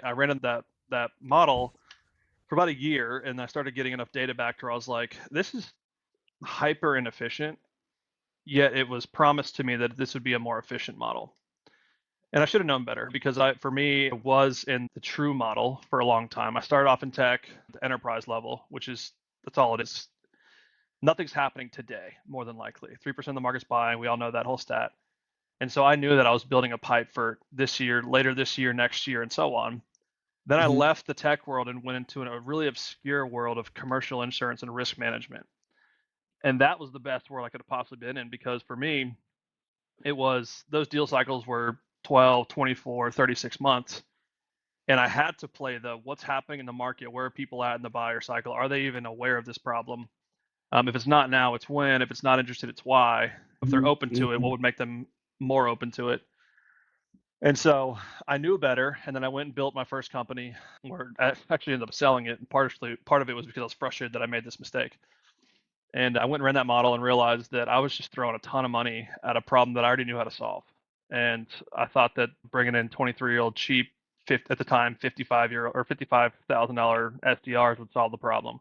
I ran that model for about a year, and I started getting enough data back to where I was like, this is hyper inefficient, yet it was promised to me that this would be a more efficient model. And I should have known better because for me, it was in the true model for a long time. I started off in tech, the enterprise level, that's all it is. Nothing's happening today, more than likely. 3% of the market's buying. We all know that whole stat. And so I knew that I was building a pipe for this year, later this year, next year, and so on. Then I Mhm. left the tech world and went into a really obscure world of commercial insurance and risk management. And that was the best world I could have possibly been in because for me, it was those deal cycles were 12, 24, 36 months. And I had to play the what's happening in the market, where are people at in the buyer cycle? Are they even aware of this problem? If it's not now, it's when. If it's not interested, it's why. If they're Mhm. open to it, what Mhm. would make them more open to it? And so I knew better, and then I went and built my first company, where I actually ended up selling it. And part of it was because I was frustrated that I made this mistake. And I went and ran that model and realized that I was just throwing a ton of money at a problem that I already knew how to solve. And I thought that bringing in 23-year-old cheap, at the time, 55-year or $55,000 SDRs would solve the problem,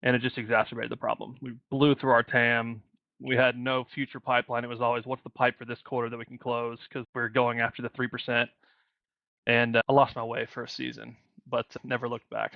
and it just exacerbated the problem. We blew through our TAM. We had no future pipeline. It was always, what's the pipe for this quarter that we can close? Because we are going after the 3%. And I lost my way for a season, but never looked back.